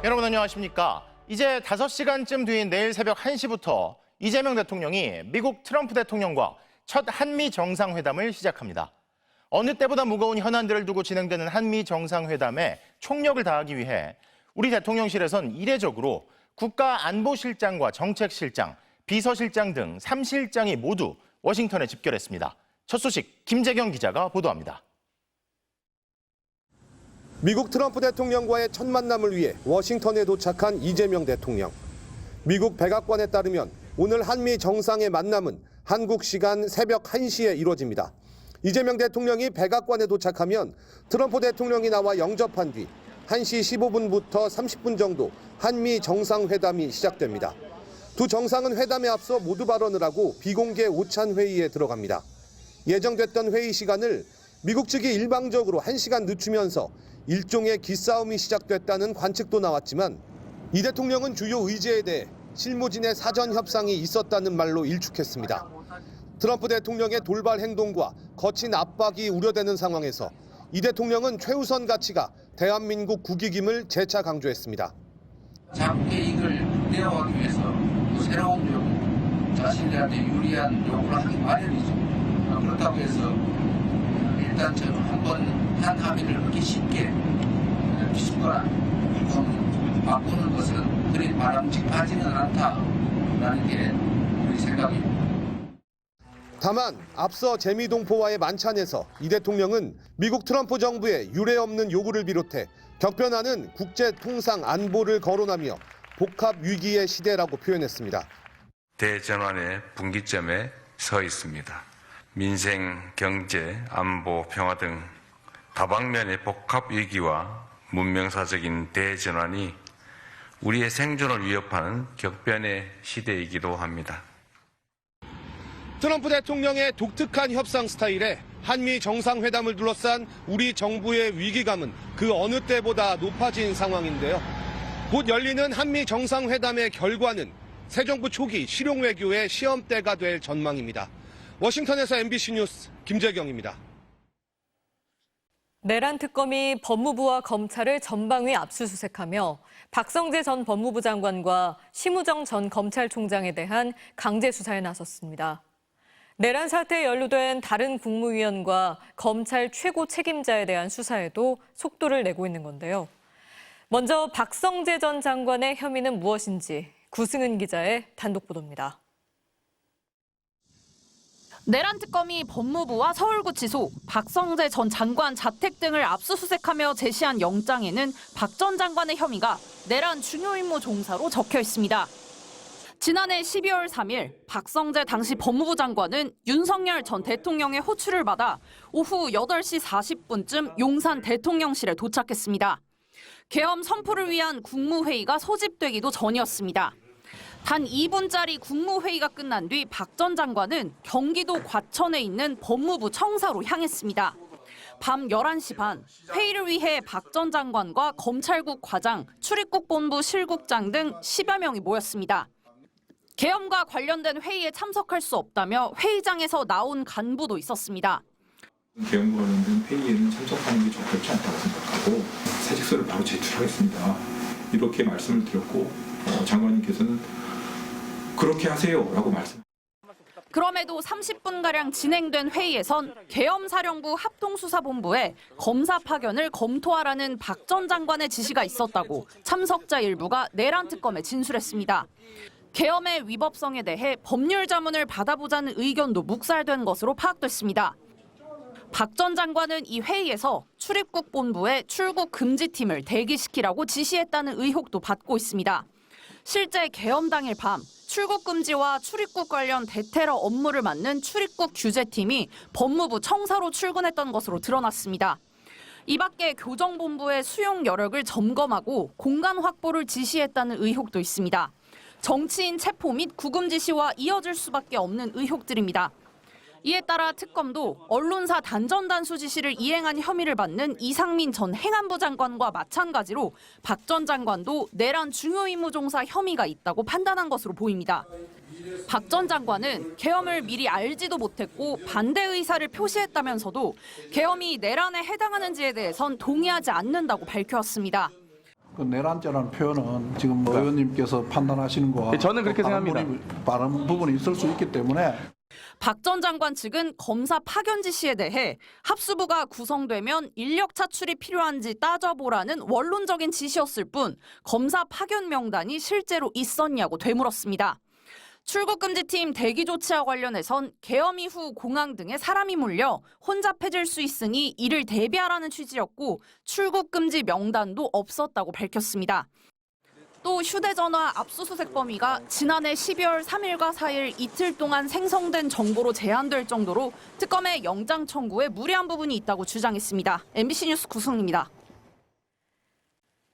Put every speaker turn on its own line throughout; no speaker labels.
여러분 안녕하십니까? 이제 5시간쯤 뒤인 내일 새벽 1시부터 이재명 대통령이 미국 트럼프 대통령과 첫 한미 정상회담을 시작합니다. 어느 때보다 무거운 현안들을 두고 진행되는 한미 정상회담에 총력을 다하기 위해 우리 대통령실에선 이례적으로 국가안보실장과 정책실장, 비서실장 등 3실장이 모두 워싱턴에 집결했습니다. 첫 소식 김재경 기자가 보도합니다.
미국 트럼프 대통령과의 첫 만남을 위해 워싱턴에 도착한 이재명 대통령. 미국 백악관에 따르면 오늘 한미 정상의 만남은 한국 시간 새벽 1시에 이루어집니다. 이재명 대통령이 백악관에 도착하면 트럼프 대통령이 나와 영접한 뒤 1시 15분부터 30분 정도 한미 정상회담이 시작됩니다. 두 정상은 회담에 앞서 모두 발언을 하고 비공개 오찬 회의에 들어갑니다. 예정됐던 회의 시간을 미국 측이 일방적으로 1시간 늦추면서 일종의 기싸움이 시작됐다는 관측도 나왔지만 이 대통령은 주요 의제에 대해 실무진의 사전 협상이 있었다는 말로 일축했습니다. 트럼프 대통령의 돌발 행동과 거친 압박이 우려되는 상황에서 이 대통령은 최우선 가치가 대한민국 국익임을 재차 강조했습니다.
자국의 이익을 내어가기 위해서 새로운 요구, 자신들한테 유리한 요구를 하기 마련이죠. 그렇다고 해서 일단 저는 한 합의를 그렇게 쉽게 쉽거나 바꾸는 것은 그리 바람직하지는 않다라는 게 우리 생각입니다.
다만 앞서 재미동포와의 만찬에서 이 대통령은 미국 트럼프 정부의 유례없는 요구를 비롯해 격변하는 국제 통상 안보를 거론하며 복합 위기의 시대라고 표현했습니다.
대전환의 분기점에 서 있습니다. 민생, 경제, 안보, 평화 등 다방면의 복합 위기와 문명사적인 대전환이 우리의 생존을 위협하는 격변의 시대이기도 합니다.
트럼프 대통령의 독특한 협상 스타일에 한미 정상회담을 둘러싼 우리 정부의 위기감은 그 어느 때보다 높아진 상황인데요. 곧 열리는 한미 정상회담의 결과는 새 정부 초기 실용외교의 시험대가 될 전망입니다. 워싱턴에서 MBC 뉴스 김재경입니다.
내란 특검이 법무부와 검찰을 전방위 압수수색하며 박성재 전 법무부 장관과 심우정 전 검찰총장에 대한 강제 수사에 나섰습니다. 내란 사태에 연루된 다른 국무위원과 검찰 최고 책임자에 대한 수사에도 속도를 내고 있는 건데요. 먼저 박성재 전 장관의 혐의는 무엇인지 구승은 기자의 단독 보도입니다.
내란 특검이 법무부와 서울구치소, 박성재 전 장관 자택 등을 압수수색하며 제시한 영장에는 박 전 장관의 혐의가 내란 중요 임무 종사로 적혀 있습니다. 지난해 12월 3일 박성재 당시 법무부 장관은 윤석열 전 대통령의 호출을 받아 오후 8시 40분쯤 용산 대통령실에 도착했습니다. 계엄 선포를 위한 국무회의가 소집되기도 전이었습니다. 단 2분짜리 국무회의가 끝난 뒤 박 전 장관은 경기도 과천에 있는 법무부 청사로 향했습니다. 밤 11시 반, 회의를 위해 박 전 장관과 검찰국 과장, 출입국 본부 실국장 등 10여 명이 모였습니다. 계엄과 관련된 회의에 참석할 수 없다며 회의장에서 나온 간부도 있었습니다.
계엄과 관련된 회의에는 참석하는 게 적절치 않다고 생각하고 사직서를 바로 제출하겠습니다. 이렇게 말씀을 드렸고 장관님께서는 그렇게 하세요라고 말씀.
그럼에도 30분가량 진행된 회의에선 계엄사령부 합동수사본부에 검사 파견을 검토하라는 박 전 장관의 지시가 있었다고 참석자 일부가 내란 특검에 진술했습니다. 계엄의 위법성에 대해 법률 자문을 받아보자는 의견도 묵살된 것으로 파악됐습니다. 박 전 장관은 이 회의에서 출입국 본부에 출국 금지팀을 대기시키라고 지시했다는 의혹도 받고 있습니다. 실제 계엄 당일 밤 출국 금지와 출입국 관련 대테러 업무를 맡는 출입국 규제팀이 법무부 청사로 출근했던 것으로 드러났습니다. 이 밖에 교정본부의 수용 여력을 점검하고 공간 확보를 지시했다는 의혹도 있습니다. 정치인 체포 및 구금 지시와 이어질 수밖에 없는 의혹들입니다. 이에 따라 특검도 언론사 단전단수 지시를 이행한 혐의를 받는 이상민 전 행안부 장관과 마찬가지로 박 전 장관도 내란 중요 임무 종사 혐의가 있다고 판단한 것으로 보입니다. 박 전 장관은 계엄을 미리 알지도 못했고 반대 의사를 표시했다면서도 계엄이 내란에 해당하는지에 대해선 동의하지 않는다고 밝혀왔습니다.
그 내란죄라는 표현은 지금 의원님께서 판단하시는 거와
저는 그렇게 생각합니다.
다른 부분이 있을 수 있기 때문에
박 전 장관 측은 검사 파견 지시에 대해 합수부가 구성되면 인력 차출이 필요한지 따져보라는 원론적인 지시였을 뿐 검사 파견 명단이 실제로 있었냐고 되물었습니다. 출국금지팀 대기 조치와 관련해선 계엄 이후 공항 등에 사람이 몰려 혼잡해질 수 있으니 이를 대비하라는 취지였고 출국금지 명단도 없었다고 밝혔습니다. 또 휴대전화 압수수색 범위가 지난해 12월 3일과 4일 이틀 동안 생성된 정보로 제한될 정도로 특검의 영장 청구에 무리한 부분이 있다고 주장했습니다. MBC 뉴스 구승입니다.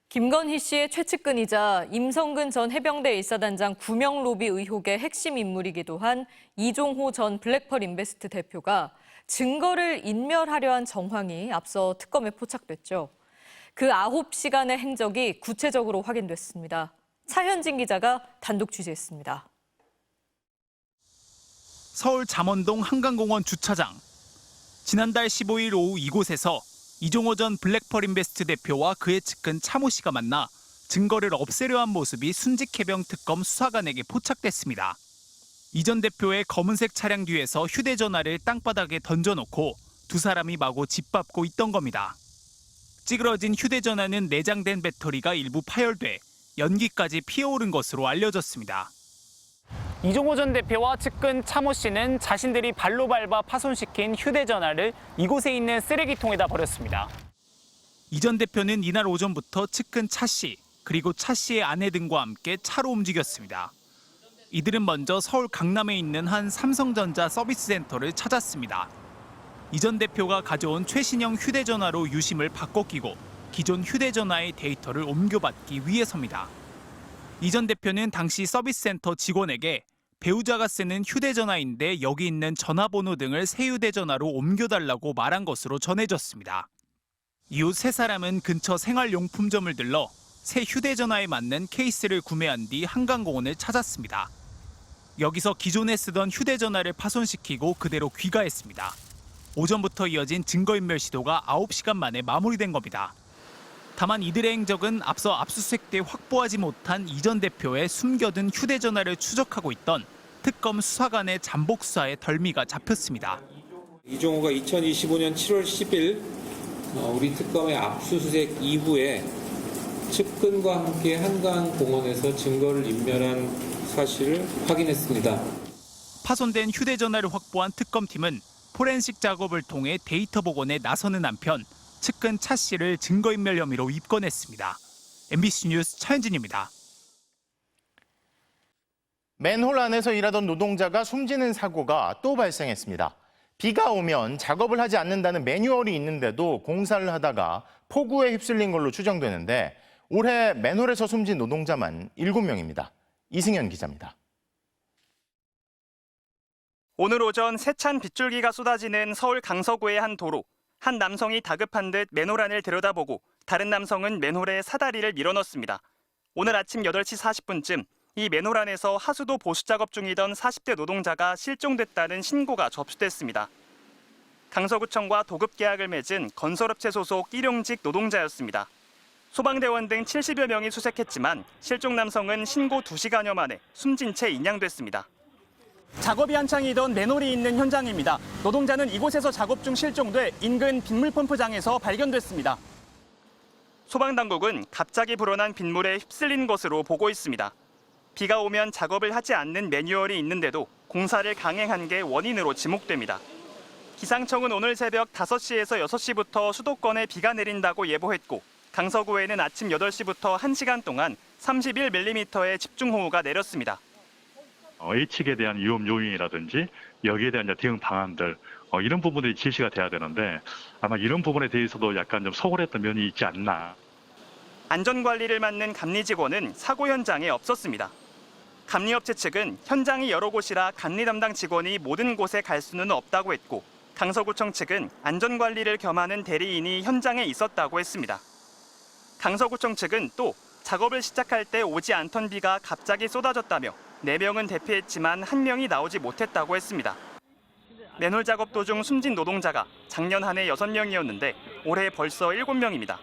김건희 씨의 최측근이자 임성근 전 해병대 1사단장 구명 로비 의혹의 핵심 인물이기도 한 이종호 전 블랙펄 인베스트 대표가 증거를 인멸하려 한 정황이 앞서 특검에 포착됐죠. 그 9시간의 행적이 구체적으로 확인됐습니다. 차현진 기자가 단독 취재했습니다.
서울 잠원동 한강공원 주차장. 지난달 15일 오후 이곳에서 이종호 전 블랙펄 인베스트 대표와 그의 측근 차모 씨가 만나 증거를 없애려 한 모습이 순직해병 특검 수사관에게 포착됐습니다. 이 전 대표의 검은색 차량 뒤에서 휴대전화를 땅바닥에 던져놓고 두 사람이 마구 짓밟고 있던 겁니다. 찌그러진 휴대전화는 내장된 배터리가 일부 파열돼 연기까지 피어오른 것으로 알려졌습니다.
이종호 전 대표와 측근 차모 씨는 자신들이 발로 밟아 파손시킨 휴대전화를 이곳에 있는 쓰레기통에다 버렸습니다.
이 전 대표는 이날 오전부터 측근 차 씨, 그리고 차 씨의 아내 등과 함께 차로 움직였습니다. 이들은 먼저 서울 강남에 있는 한 삼성전자 서비스 센터를 찾았습니다. 이 전 대표가 가져온 최신형 휴대전화로 유심을 바꿔 끼고 기존 휴대전화의 데이터를 옮겨받기 위해서입니다. 이 전 대표는 당시 서비스 센터 직원에게 배우자가 쓰는 휴대전화인데 여기 있는 전화번호 등을 새 휴대전화로 옮겨달라고 말한 것으로 전해졌습니다. 이후 세 사람은 근처 생활용품점을 들러 새 휴대전화에 맞는 케이스를 구매한 뒤 한강공원을 찾았습니다. 여기서 기존에 쓰던 휴대전화를 파손시키고 그대로 귀가했습니다. 오전부터 이어진 증거인멸 시도가 9시간 만에 마무리된 겁니다. 다만 이들의 행적은 앞서 압수수색 때 확보하지 못한 이 전 대표의 숨겨둔 휴대전화를 추적하고 있던 특검 수사관의 잠복 수사에 덜미가 잡혔습니다.
이종호가 2025년 7월 10일 우리 특검의 압수수색 이후에 측근과 함께 한강공원에서 증거를 인멸한 사실을 확인했습니다.
파손된 휴대전화를 확보한 특검팀은 포렌식 작업을 통해 데이터 복원에 나서는 한편 측근 차 씨를 증거인멸 혐의로 입건했습니다. MBC 뉴스 차현진입니다.
맨홀 안에서 일하던 노동자가 숨지는 사고가 또 발생했습니다. 비가 오면 작업을 하지 않는다는 매뉴얼이 있는데도 공사를 하다가 폭우에 휩쓸린 걸로 추정되는데 올해 맨홀에서 숨진 노동자만 7명입니다. 이승현 기자입니다.
오늘 오전 세찬 빗줄기가 쏟아지는 서울 강서구의 한 도로. 한 남성이 다급한 듯 맨홀 안을 들여다보고 다른 남성은 맨홀에 사다리를 밀어넣습니다. 오늘 아침 8시 40분쯤 이 맨홀 안에서 하수도 보수 작업 중이던 40대 노동자가 실종됐다는 신고가 접수됐습니다. 강서구청과 도급 계약을 맺은 건설업체 소속 일용직 노동자였습니다. 소방대원 등 70여 명이 수색했지만 실종 남성은 신고 2시간여 만에 숨진 채 인양됐습니다.
작업이 한창이던 맨홀이 있는 현장입니다. 노동자는 이곳에서 작업 중 실종돼 인근 빗물 펌프장에서 발견됐습니다.
소방당국은 갑자기 불어난 빗물에 휩쓸린 것으로 보고 있습니다. 비가 오면 작업을 하지 않는 매뉴얼이 있는데도 공사를 강행한 게 원인으로 지목됩니다. 기상청은 오늘 새벽 5시에서 6시부터 수도권에 비가 내린다고 예보했고 강서구에는 아침 8시부터 1시간 동안 31mm의 집중호우가 내렸습니다.
예측에 대한 위험 요인이라든지 여기에 대한 대응 방안들 이런 부분들이 제시가 돼야 되는데 아마 이런 부분에 대해서도 약간 좀 소홀했던 면이 있지 않나.
안전관리를 맡는 감리 직원은 사고 현장에 없었습니다. 감리업체 측은 현장이 여러 곳이라 감리 담당 직원이 모든 곳에 갈 수는 없다고 했고 강서구청 측은 안전관리를 겸하는 대리인이 현장에 있었다고 했습니다. 강서구청 측은 또 작업을 시작할 때 오지 않던 비가 갑자기 쏟아졌다며 4명은 대피했지만 1명이 나오지 못했다고 했습니다. 맨홀 작업 도중 숨진 노동자가 작년 한 해 6명이었는데 올해 벌써 7명입니다.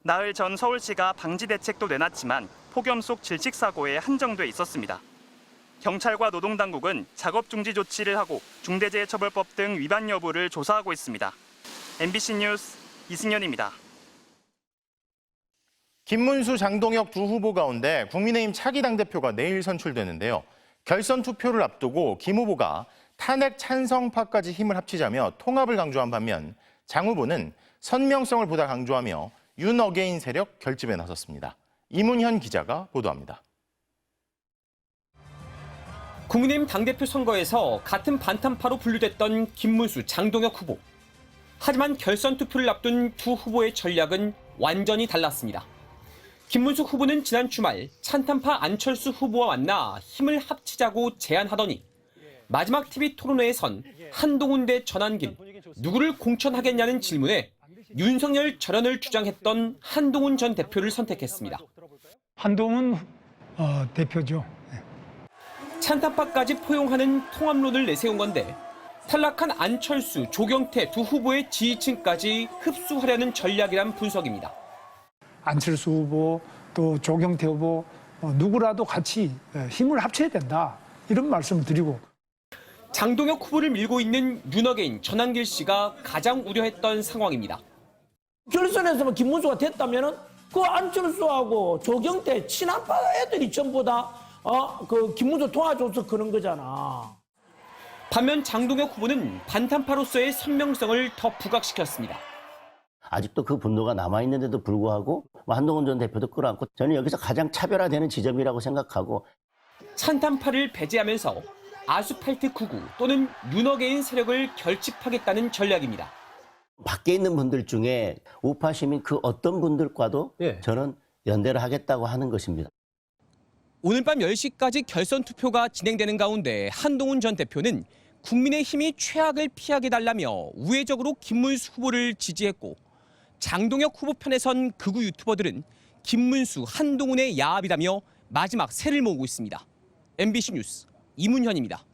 나흘 전 서울시가 방지 대책도 내놨지만 폭염 속 질식 사고에 한정돼 있었습니다. 경찰과 노동당국은 작업 중지 조치를 하고 중대재해처벌법 등 위반 여부를 조사하고 있습니다. MBC 뉴스 이승현입니다.
김문수, 장동혁 두 후보 가운데 국민의힘 차기 당대표가 내일 선출되는데요. 결선 투표를 앞두고 김 후보가 탄핵 찬성파까지 힘을 합치자며 통합을 강조한 반면 장 후보는 선명성을 보다 강조하며 윤 어게인 세력 결집에 나섰습니다. 이문현 기자가 보도합니다.
국민의힘 당대표 선거에서 같은 반탄파로 분류됐던 김문수, 장동혁 후보. 하지만 결선 투표를 앞둔 두 후보의 전략은 완전히 달랐습니다. 김문수 후보는 지난 주말 찬탄파 안철수 후보와 만나 힘을 합치자고 제안하더니 마지막 TV 토론회에선 한동훈 대 전한길, 누구를 공천하겠냐는 질문에 윤석열 절연을 주장했던 한동훈 전 대표를 선택했습니다.
한동훈 대표죠.
찬탄파까지 포용하는 통합론을 내세운 건데 탈락한 안철수, 조경태 두 후보의 지지층까지 흡수하려는 전략이란 분석입니다.
안철수 후보 또 조경태 후보 누구라도 같이 힘을 합쳐야 된다. 이런 말씀을 드리고.
장동혁 후보를 밀고 있는 윤 어게인, 전한길 씨가 가장 우려했던 상황입니다.
결선에서만 김문수가 됐다면은 그 안철수하고 조경태 친한파 애들이 전부 다 그 김문수 도와줘서 그런 거잖아.
반면 장동혁 후보는 반탄파로서의 선명성을 더 부각시켰습니다.
아직도 그 분노가 남아있는데도 불구하고 한동훈 전 대표도 끌어안고 저는 여기서 가장 차별화되는 지점이라고 생각하고
찬탄파를 배제하면서 아스팔트 99 또는 윤 어게인 세력을 결집하겠다는 전략입니다.
밖에 있는 분들 중에 우파 시민 그 어떤 분들과도 저는 연대를 하겠다고 하는 것입니다.
오늘 밤 10시까지 결선 투표가 진행되는 가운데 한동훈 전 대표는 국민의힘이 최악을 피하게 달라며 우회적으로 김문수 후보를 지지했고 장동혁 후보 편에 선 극우 유튜버들은 김문수, 한동훈의 야합이라며 마지막 세를 모으고 있습니다. MBC 뉴스 이문현입니다.